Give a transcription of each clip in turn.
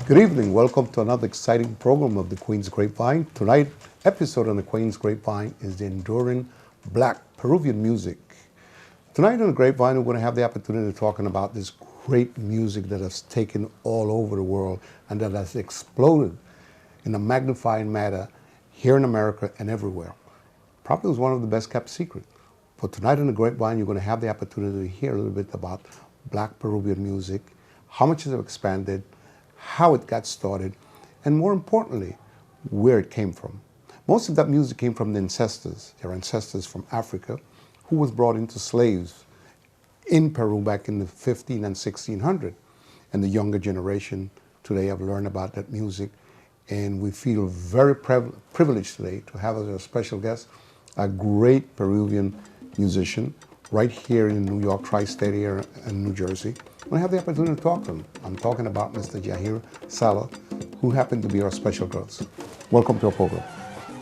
Good evening. Welcome to another exciting program of the Queen's Grapevine. Tonight's episode on the Queen's Grapevine is the enduring Black Peruvian music. Tonight on the Grapevine, we're going to have the opportunity of talking about this great music that has taken all over the world and that has exploded in a magnifying manner here in America and everywhere. Probably was one of the best kept secrets. But tonight on the Grapevine, you're going to have the opportunity to hear a little bit about Black Peruvian music, how much it has expanded, how it got started, and more importantly, where it came from. Most of that music came from the ancestors, their ancestors from Africa, who was brought into slaves in Peru back in the 15 and 1600. And the younger generation today have learned about that music, and we feel very privileged today to have as a special guest a great Peruvian musician right here in the New York tri-state area and New Jersey. I have the opportunity to talk to him. I'm talking about Mr. Jhair Sala, who happened to be our special guest. Welcome to our program.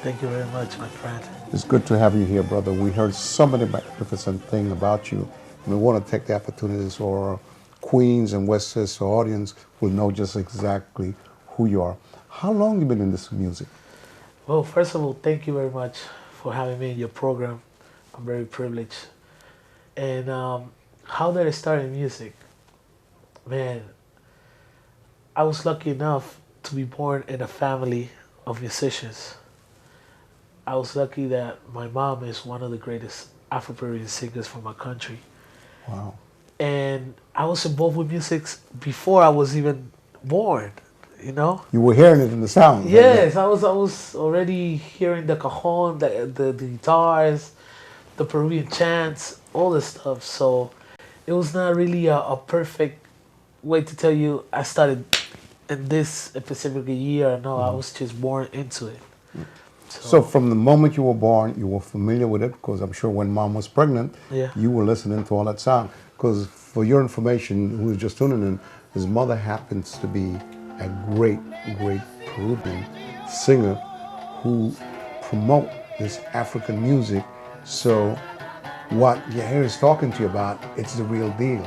Thank you very much, my friend. It's good to have you here, brother. We heard so many magnificent things about you, and we want to take the opportunity so our Queens and Westchester audience will know just exactly who you are. How long have you been in this music? Well, first of all, thank you very much for having me in your program. I'm very privileged. And how did I start in music? Man, I was lucky enough to be born in a family of musicians. I was lucky that my mom is one of the greatest Afro Peruvian singers from my country. Wow. And I was involved with music before I was even born, you know? You were hearing it in the sound. Yes, I was already hearing the cajon, the guitars, the Peruvian chants, all this stuff. So it was not really a perfect way to tell you I started in this specific year. No, I was just born into it. So from the moment you were born, you were familiar with it, because I'm sure when mom was pregnant, you were listening to all that sound. Because for your information, who's just tuning in, his mother happens to be a great Peruvian singer who promote this African music. So what Jhair is talking to you about, it's the real deal.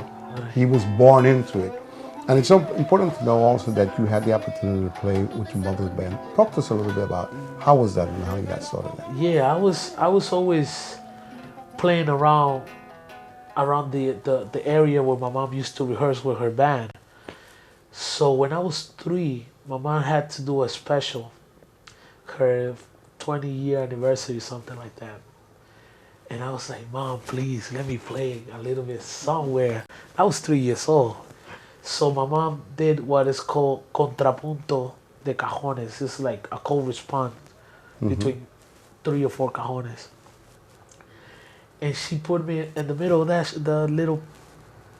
He was born into it. And it's so important to know also that you had the opportunity to play with your mother's band. Talk to us a little bit about how was that and how you got started. Yeah, I was always playing around the area where my mom used to rehearse with her band. So when I was 3, my mom had to do a special, her 20-year anniversary, something like that. And I was like, Mom, please let me play a little bit somewhere. I was 3 years old. So my mom did what is called contrapunto de cajones. It's like a co-response between 3 or 4 cajones. And she put me in the middle of the little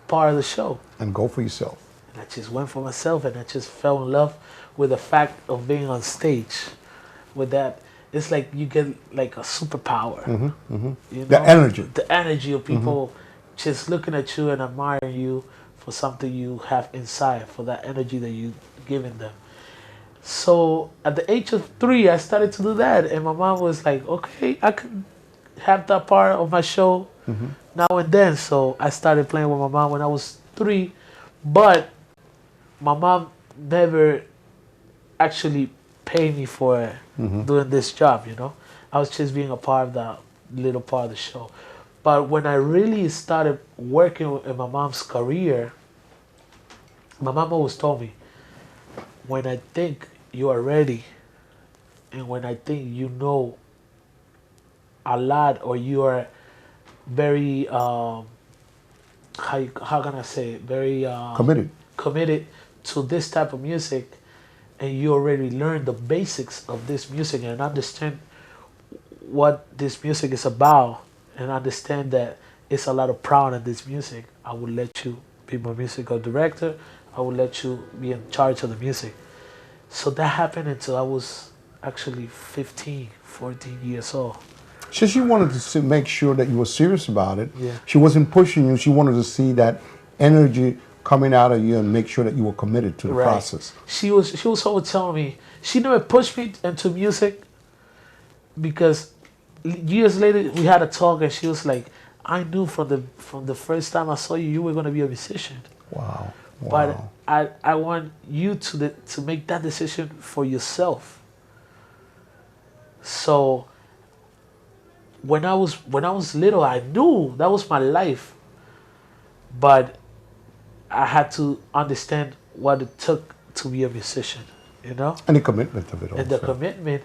part of the show. And go for yourself. And I just went for myself, and I just fell in love with the fact of being on stage. With that, it's like you get like a superpower. You know? The energy. The energy of people just looking at you and admiring you for something you have inside, for that energy that you giving them. So at the age of 3, I started to do that, and my mom was like, okay, I can have that part of my show now and then. So I started playing with my mom when I was 3, but my mom never actually paid me for doing this job, you know. I was just being a part of that little part of the show. But when I really started working in my mom's career, my mom always told me, when I think you are ready and when I think you know a lot, or you are very, how can I say it? Very committed to this type of music, and you already learned the basics of this music and understand what this music is about, and understand that it's a lot of pride in this music, I will let you be my musical director. I will let you be in charge of the music. So that happened until I was actually 15, 14 years old. So she wanted to make sure that you were serious about it. Yeah. She wasn't pushing you. She wanted to see that energy coming out of you and make sure that you were committed to the process. She was always telling me, she never pushed me into music, because years later we had a talk, and she was like, I knew from the first time I saw you, you were going to be a musician. Wow. But Wow. I want you to make that decision for yourself. So when I was little, I knew that was my life, but I had to understand what it took to be a musician, you know, And the commitment of it and the also. commitment.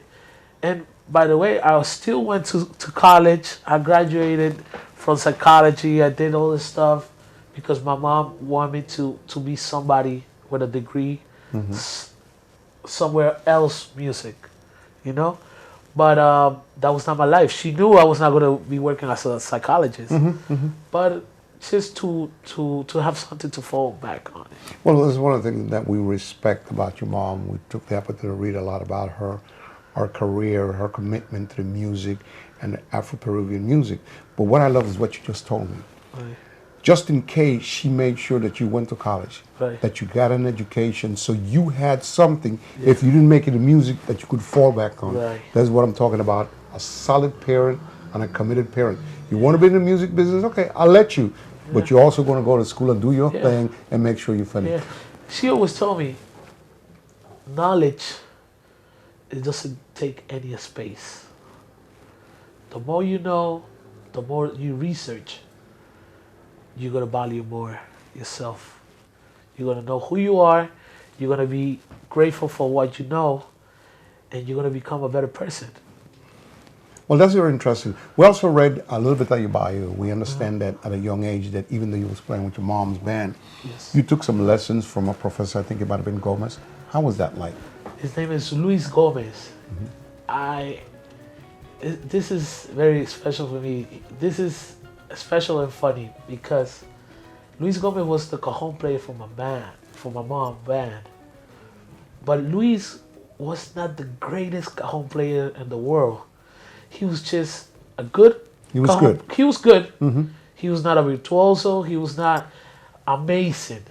And by the way, I still went to college. I graduated from psychology. I did all this stuff because my mom wanted me to be somebody with a degree s- somewhere else, music, you know. But that was not my life. She knew I was not going to be working as a psychologist, but just to have something to fall back on. Well, this is one of the things that we respect about your mom. We took the opportunity to read a lot about her, her career, her commitment to the music and the Afro Peruvian music. But what I love is what you just told me. Right, Just in case, she made sure that you went to college, right, that you got an education, so you had something, if you didn't make it in music, that you could fall back on. right. That's what I'm talking about, a solid parent and a committed parent. You want to be in the music business? Okay, I'll let you. But you're also going to go to school and do your Yeah. thing and make sure you finish. Yeah, she always told me, knowledge, it doesn't take any space. The more you know, the more you research, you're gonna value more yourself. You're gonna know who you are. You're gonna be grateful for what you know, and you're gonna become a better person. Well, that's very interesting. We also read a little bit of your bio. We understand that at a young age, that even though you was playing with your mom's band, Yes. you took some lessons from a professor, I think it might have been Gomez. How was that like? His name is Luis Gomez. I. This is very special for me. This is special and funny because Luis Gomez was the cajon player for my band, for my mom's band. But Luis was not the greatest cajon player in the world. He was just a good. He was good. He was good. He was not a virtuoso. He was not amazing.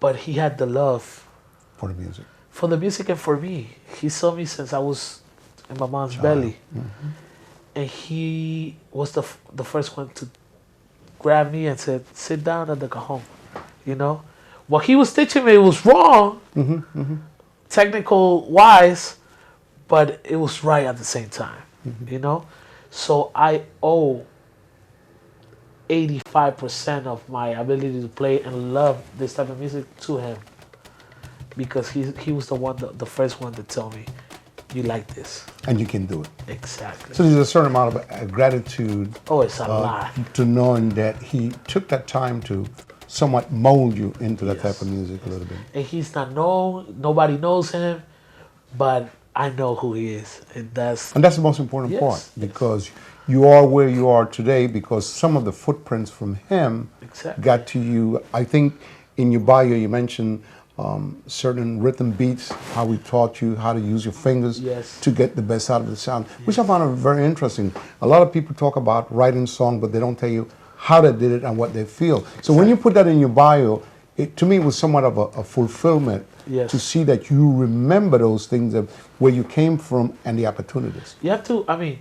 But he had the love For the music. for the music and for me. He saw me since I was in my mom's belly, and he was the first one to grab me and said, "Sit down at the cajon." You know, what he was teaching me was wrong, technical wise, but it was right at the same time. You know, so I owe 85% of my ability to play and love this type of music to him because he was the first one to tell me, you like this. And you can do it. Exactly. So there's a certain amount of gratitude Oh, it's a lot. to knowing that he took that time to somewhat mold you into that Yes. type of music a little bit. And he's not known, nobody knows him, but I know who he is. And that's, And that's the most important Yes, part yes. because you are where you are today because some of the footprints from him Exactly. got to you. I think in your bio you mentioned certain rhythm beats, how we taught you how to use your fingers Yes. to get the best out of the sound, which I found very interesting. A lot of people talk about writing song, but they don't tell you how they did it and what they feel. So when you put that in your bio, to me it was somewhat of a fulfillment Yes. to see that you remember those things of where you came from and the opportunities. you have to, I mean,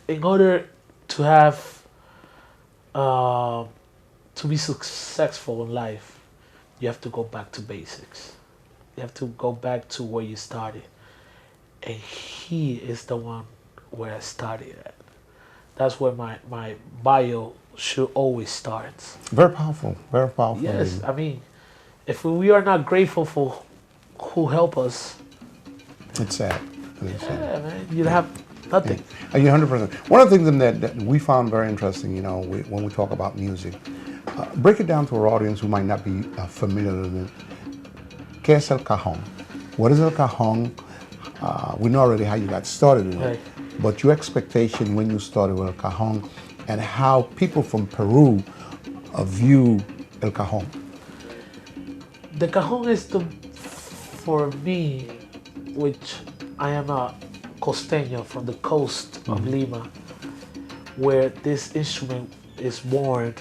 in order to have, to be successful in life, you have to go back to basics. You have to go back to where you started. And he is the one where I started at. That's where my bio should always start. Very powerful, very powerful. Yes, I mean, if we are not grateful for who help us, It's sad. It's sad. yeah, man, you have nothing. You're 100%. One of the things that we found very interesting, when we talk about music, break it down to our audience who might not be familiar with it. ¿Qué es el cajón? What is el cajón? We know already how you got started in Right. it, but your expectation when you started with el cajón and how people from Peru view el cajón. The cajon is for me, which I am a costeño from the coast of Lima, where this instrument is born,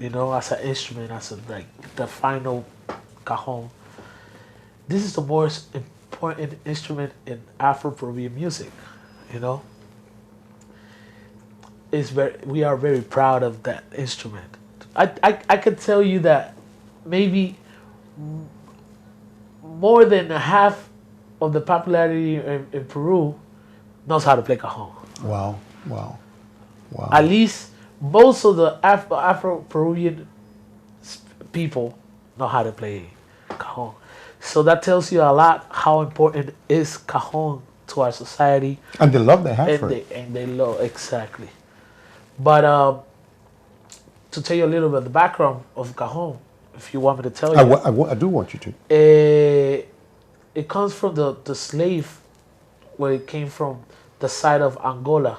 as an instrument, like the final cajon. This is the most important instrument in Afro Peruvian music, we are very proud of that instrument. I could tell you that maybe more than half of the popularity in Peru knows how to play cajon. Wow, wow, wow. At least most of the Afro Peruvian people know how to play cajon. So that tells you a lot how important is cajon to our society. And the love they have And for it. they love, exactly. But to tell you a little bit of the background of cajon, if you want me to tell you, I do want you to. it comes from the slave, where it came from the side of Angola,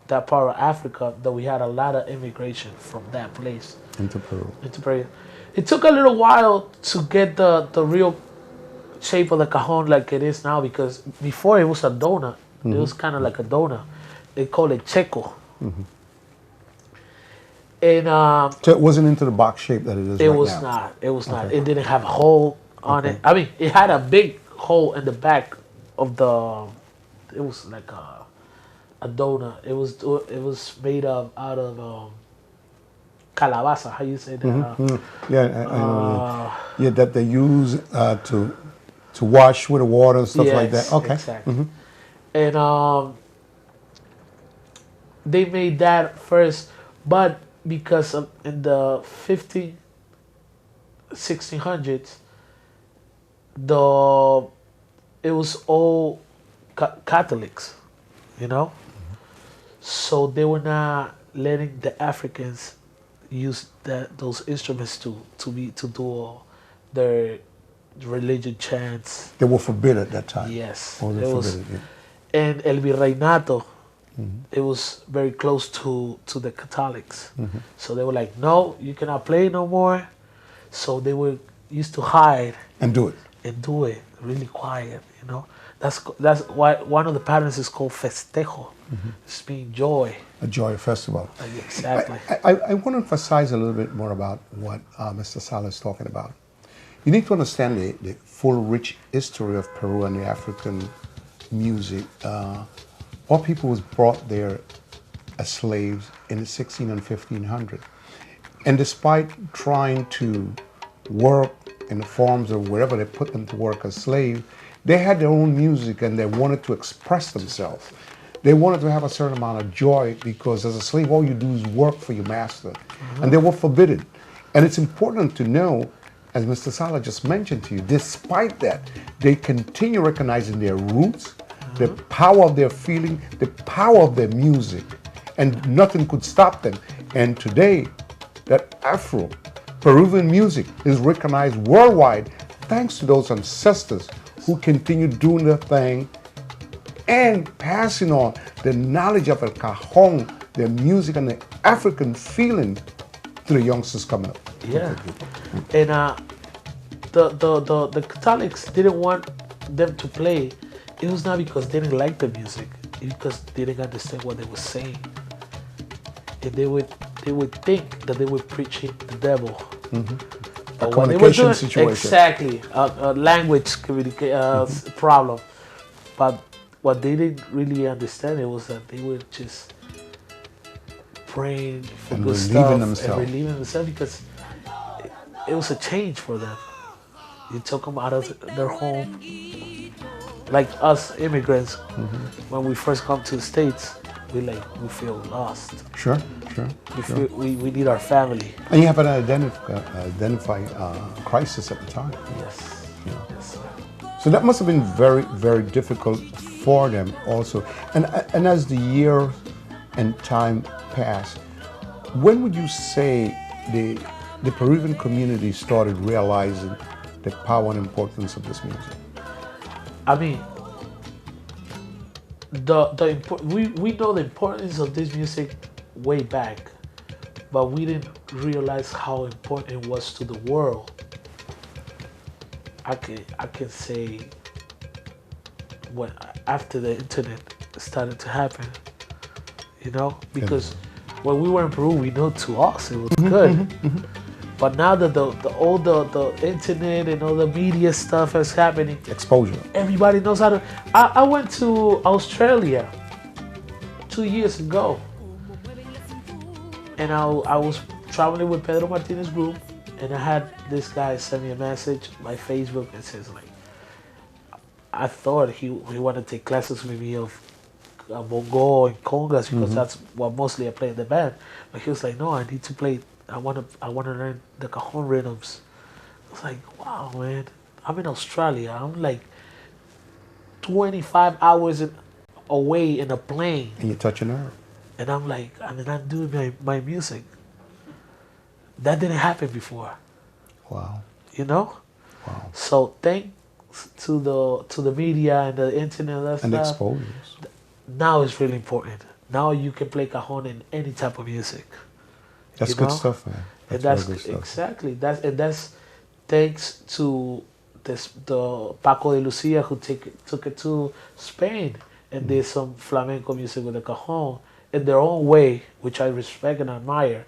that part of Africa, that we had a lot of immigration from that place Into Peru. into Peru. It took a little while to get the real shape of the cajon like it is now, because before it was a donut. It was kind of like a donut. They call it checo. And So it wasn't into the box shape that it is it right was now. not. It was not. Okay. It didn't have a hole on it. I mean, it had a big hole in the back of the. It was like a donut. It was made of out of calabaza. How you say that? Yeah, I know. Yeah, that they use to wash with the water and stuff like that. Yes, Okay. exactly. And they made that first, but because in the 1600s, it was all Catholics, you know, so they were not letting the Africans use those instruments to do their religion chants. They were forbidden at that time. Yes, Oh, they it was. forbidden, yeah. And El Virreinato, it was very close to the Catholics. So they were like, no, you cannot play no more. So they were used to hide And do it. and do it really quiet, you know. That's why one of the patterns is called festejo. It's being joy. A joy festival. Exactly. I want to emphasize a little bit more about what Mr. Sala is talking about. You need to understand the full, rich history of Peru and the African music. All people was brought there as slaves in the 16 and 1500. And despite trying to work in the farms or wherever they put them to work as slaves, they had their own music and they wanted to express themselves. They wanted to have a certain amount of joy, because as a slave, all you do is work for your master. And they were forbidden. And it's important to know, as Mr. Sala just mentioned to you, despite that, they continue recognizing their roots, the power of their feeling, the power of their music, and nothing could stop them. And today, that Afro Peruvian music is recognized worldwide thanks to those ancestors who continue doing their thing and passing on the knowledge of el cajon, their music, and the African feeling to the youngsters coming up. Yeah. And the Catholics didn't want them to play. It was not because they didn't like the music, it's because they didn't understand what they were saying. And they would think that they were preaching the devil. A communication situation. Exactly, a language problem. But what they didn't really understand, it was that they were just praying for And good relieving stuff themselves. and relieving themselves, because it was a change for them. You took them out of their home, like us immigrants. When we first come to the States, we feel lost. Sure. We need our family. And you have an identify crisis at the time. Yes. Yeah. Yes. So that must have been very, very difficult for them also. And as the year and time passed, when would you say the Peruvian community started realizing the power and importance of this music? I mean, we know the importance of this music way back, but we didn't realize how important it was to the world. I can say when after the internet started to happen, you know, because when we were in Peru, we know to us it was good. But now that all the internet and all the media stuff is happening, Exposure. everybody knows how to. I went to Australia 2 years ago, and I was traveling with Pedro Martinez's group, And I had this guy send me a message by Facebook and says like, I thought he wanted to take classes with me of bongo and congas because that's what mostly I play in the band. But he was like, no, I need to play. I want to learn the cajon rhythms. I was like, wow, man. I'm in Australia. I'm like 25 hours away in a plane. And you touch a nerve. And I'm like, I'm doing my music. That didn't happen before. Wow. You know? Wow. So thanks to the media and the internet and that And stuff. exposures. Now it's really important. Now you can play cajon in any type of music. That's you good know? stuff, man. And very that's good stuff. exactly that's thanks to the Paco de Lucia who took it to Spain and did some flamenco music with the cajon in their own way, which I respect and admire.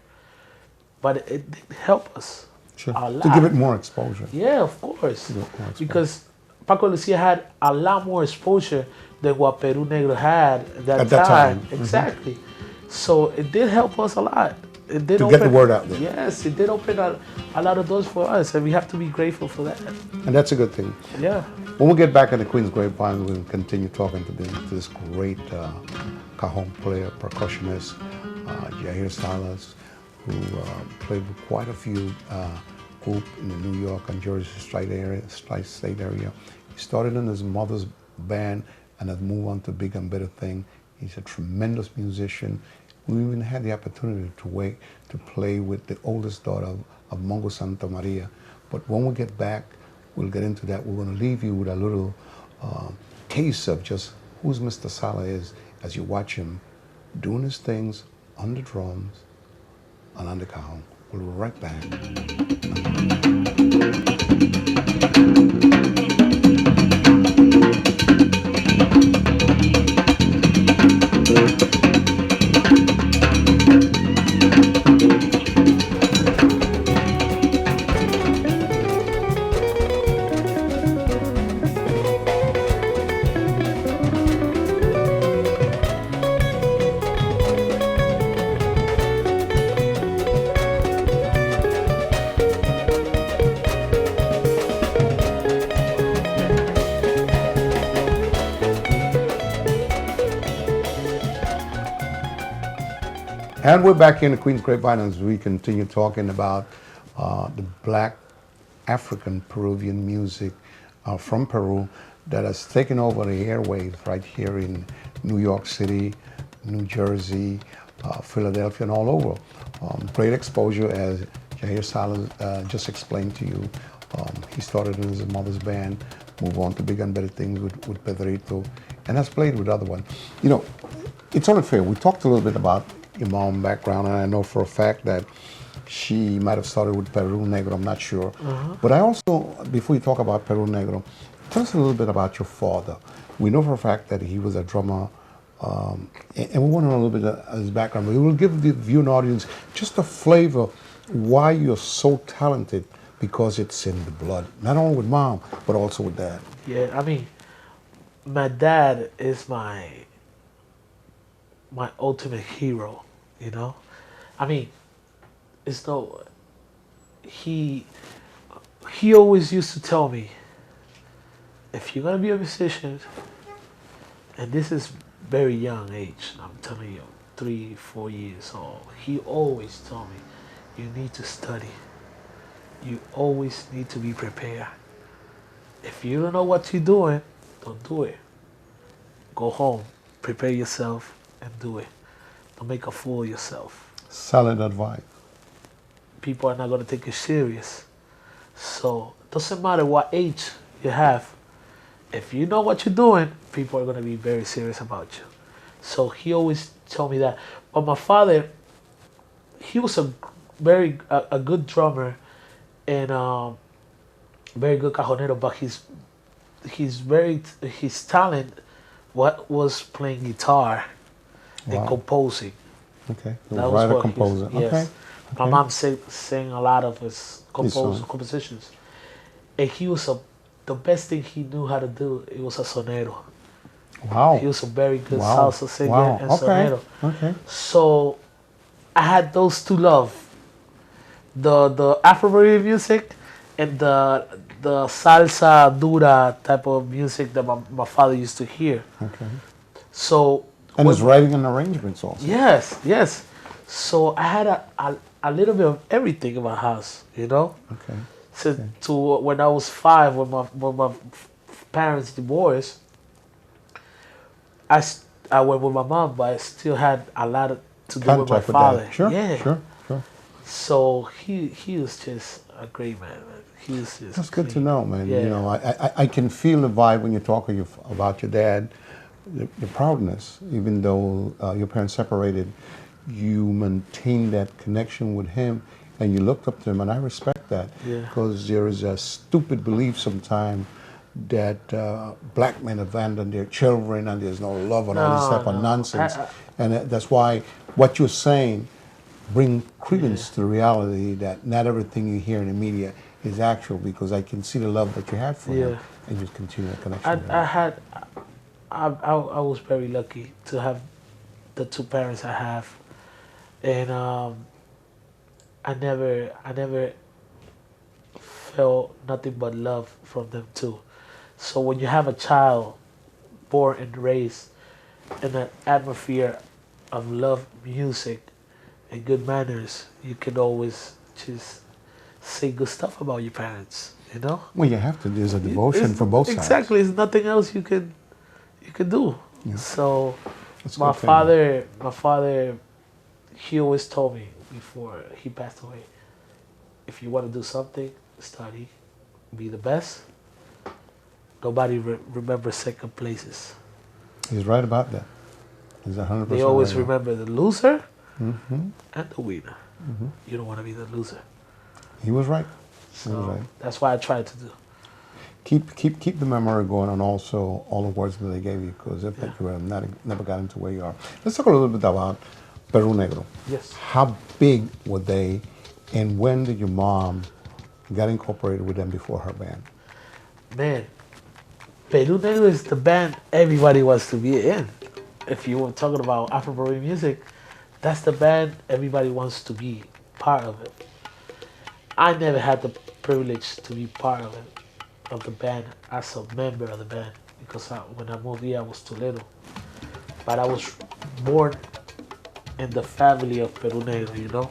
But it did help us Sure. a lot. To give it more exposure. Yeah, of course. To give it more exposure. Because Paco de Lucia had a lot more exposure than what Peru Negro had at that time. Exactly. So it did help us a lot. It did To get the word out there. Yes, it did open a lot of doors for us, and we have to be grateful for that. And that's a good thing. Yeah. When we get back in the Queen's Grapevine, we'll continue talking to this great cajon player, percussionist, Jhair Sala, who played with quite a few groups in the New York and Jersey State area. He started in his mother's band and has moved on to bigger and better thing. He's a tremendous musician. We even had the opportunity to play with the oldest daughter of Mongo Santa Maria. But when we get back, we'll get into that. We're going to leave you with a little taste of just who's Mr. Sala is as you watch him doing his things on the drums and on the cajon. We'll be right back. And we're back here in the Queen's Grapevine as we continue talking about the black African Peruvian music from Peru that has taken over the airwaves right here in New York City, New Jersey, Philadelphia, and all over. Great exposure, as Jhair Sala just explained to you. He started in his mother's band, moved on to bigger and better things with Pedrito, and has played with other ones. You know, it's only fair. We talked a little bit about your mom's background, and I know for a fact that she might have started with Peru Negro, I'm not sure. But I also, before you talk about Peru Negro, tell us a little bit about your father. We know for a fact that he was a drummer, and we want to know a little bit of his background, but we will give the viewing audience just a flavor why you're so talented, because it's in the blood, not only with mom, but also with dad. Yeah, I mean, my dad is my ultimate hero, you know? I mean, it's no, he always used to tell me, if you're gonna be a musician, and this is very young age, I'm telling you, 3-4 years old, he always told me, you need to study. You always need to be prepared. If you don't know what you're doing, don't do it. Go home, prepare yourself, and do it. Don't make a fool of yourself. Solid advice. People are not going to take you serious. So it doesn't matter what age you have. If you know what you're doing, people are going to be very serious about you. So he always told me that. But my father, he was a good drummer and very good cajonero, but his talent was playing guitar and composing. Okay. That was Writer, what composer. Yes. Okay. My mom sang a lot of his compositions. And he was the best thing he knew how to do, it was a sonero. Wow. He was a very good salsa singer and Okay. sonero. Okay. So I had those two love. the Afro Peruvian music and the salsa dura type of music that my father used to hear. Okay. So And his writing and arrangements also. yes, yes. So I had a little bit of everything in my house, you know. Okay. So to when I was 5, when my parents divorced, I went with my mom, but I still had a lot to do with my Contact with father. that. Sure. Yeah. Sure. Sure. So he was just a great man. He was just. That's good to clean. know, man. Yeah. You know, I can feel the vibe when you talk about your dad, the proudness. Even though your parents separated, you maintained that connection with him, and you looked up to him, and I respect that. Yeah. Because there is a stupid belief sometimes that black men abandon their children and there's no love and all this type of nonsense. And that's why what you're saying bring credence to the reality that not everything you hear in the media is actual, because I can see the love that you have for him and just continue that connection. I was very lucky to have the 2 parents I have, and I never felt nothing but love from them too. So when you have a child born and raised in an atmosphere of love, music, and good manners, you can always just say good stuff about your parents, you know? Well, you have to. There's a devotion for both sides. Exactly. There's nothing else you can do. Yeah. So That's a my good thing. father, he always told me before he passed away, if you want to do something, study, be the best. Nobody remembers second places. He's right about that. He's 100% They always right. remember the loser Mm-hmm. and the winner. Mm-hmm. You don't want to be the loser. He was right. He was So right. that's what I tried to do. Keep the memory going, and also all the words that they gave you, because if you would have never got into where you are. Let's talk a little bit about Peru Negro. Yes. How big were they, and when did your mom get incorporated with them before her band? Man, Peru Negro is the band everybody wants to be in. If you were talking about Afro Peruvian music, that's the band everybody wants to be part of it. I never had the privilege to be part of the band as a member of the band, because when I moved here I was too little. But I was born in the family of Peru Negro, you know?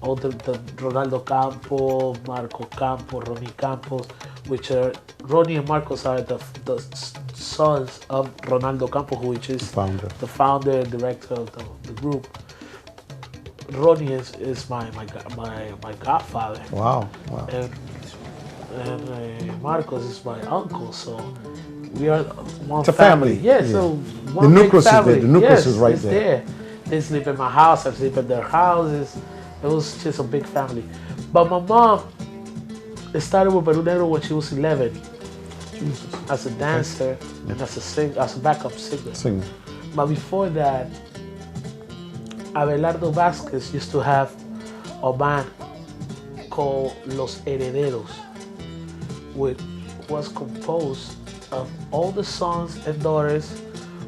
All the Ronaldo Campos, Marco Campos, Ronnie Campos, which are, Ronnie and Marcos are the sons of Ronaldo Campos, which is the founder and director of the group. Ronnie is my godfather. Wow. And Marcos is my uncle, so we are one It's a family. family. Yeah, Yeah. so The one big nucleus is family. there. The nucleus is right it's there. They sleep in my house, I sleep in their houses. It was just a big family. But my mom started with Peru Negro when she was 11. Jesus. As a dancer and as a backup singer. But before that, Abelardo Vasquez used to have a band called Los Herederos, which was composed of all the sons and daughters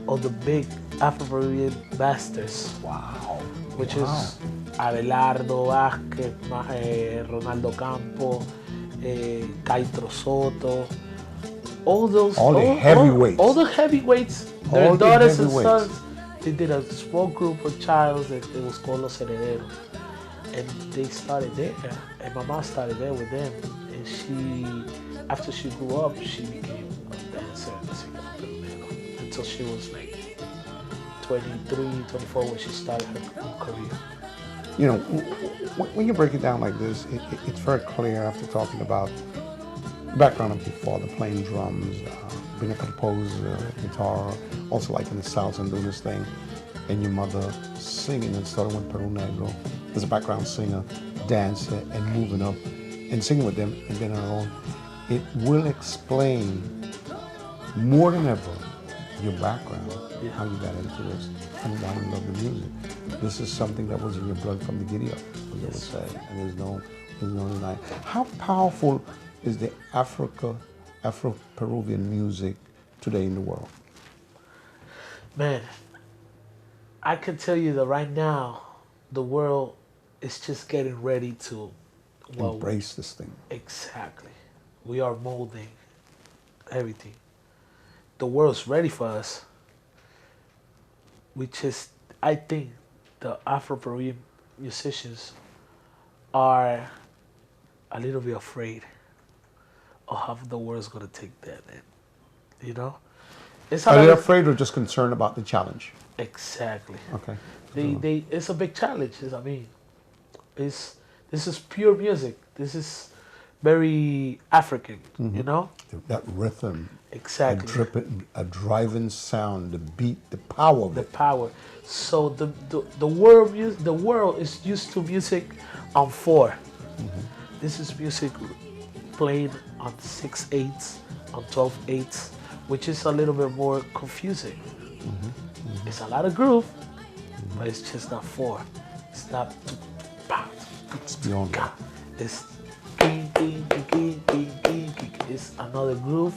of the big Afro-Peruvian masters. Wow. Which is Abelardo Vasquez, Ronaldo Campo, Caitro Soto, all the heavyweights. All the heavyweights. Their daughters and sons. They did a small group of childs that it was called Los Herederos. And they started there. And my mom started there with them. And she, after she grew up, she became a dancer and a singer for Peru Negro. Until she was like 23, 24 when she started her career. You know, when you break it down like this, it's very clear after talking about the background of your father playing drums, being a composer, guitar, also like in the South and doing this thing, and your mother singing and starting with Peru Negro as a background singer, dancer, and moving up and singing with them and then her own. It will explain more than ever your background, how you got into this, and why you love the music. This is something that was in your blood from the giddy up, as I would say, and there's no denying. How powerful is the Afro-Peruvian music today in the world? Man, I can tell you that right now, the world it's just getting ready to, well, Embrace this thing. exactly. We are molding everything. The world's ready for us. We just, I think, the Afro Peruvian musicians are a little bit afraid of how the world's gonna take them in. You know, it's Are they another afraid or just concerned about the challenge? exactly. Okay. It's a big challenge. I mean, it's this is pure music. This is very African. You know, That rhythm, exactly. a driving sound, the beat, the power of The it. power. So the world is used to music on 4. This is music played on 6/8, on 12/8, which is a little bit more confusing. It's a lot of groove, but it's just not 4. It's not It's beyond that. it's king, king, king, king, king, king, king. It's another groove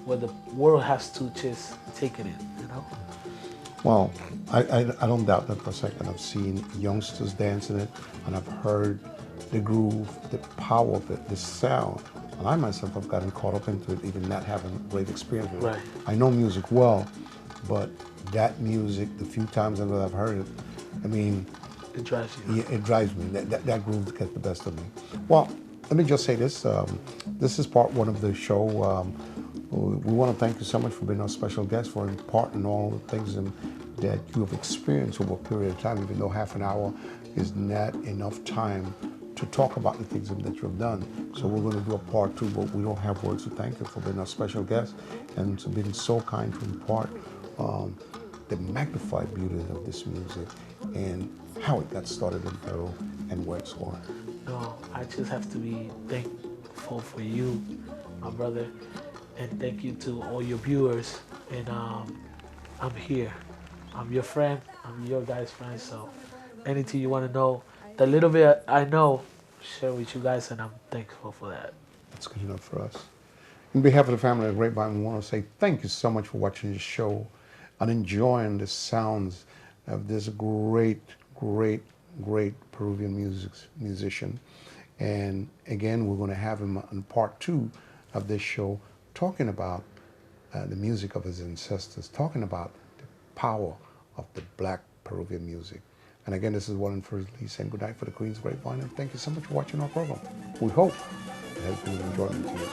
where the world has to just take it in, you know? Well, I don't doubt that for a second. I've seen youngsters dancing it, and I've heard the groove, the power of it, the sound. And I myself have gotten caught up into it, even not having a great experience with it. Right. I know music well, but that music, the few times that I've heard it, I mean, It drives you. yeah, it drives me. That groove gets the best of me. Well, let me just say this. This is part 1 of the show. We want to thank you so much for being our special guest, for imparting all the things that you have experienced over a period of time, even though half an hour is not enough time to talk about the things that you have done. So we're going to do a part 2, but we don't have words to thank you for being our special guest and to being so kind to impart the magnified beauty of this music and how it got started in Peru and where it's going. No, I just have to be thankful for you, my brother, and thank you to all your viewers. And I'm here. I'm your friend. I'm your guys' friend. So anything you want to know, the little bit I know, share with you guys, and I'm thankful for that. That's good enough for us. On behalf of the family of Grapevine, we want to say thank you so much for watching this show and enjoying the sounds of this great, great, great Peruvian musician. And again, we're going to have him on part 2 of this show talking about the music of his ancestors, talking about the power of the black Peruvian music. And again, this is Warren Fursley saying good night for the Queen's Grapevine, and thank you so much for watching our program. We hope it has been an enjoyment to you.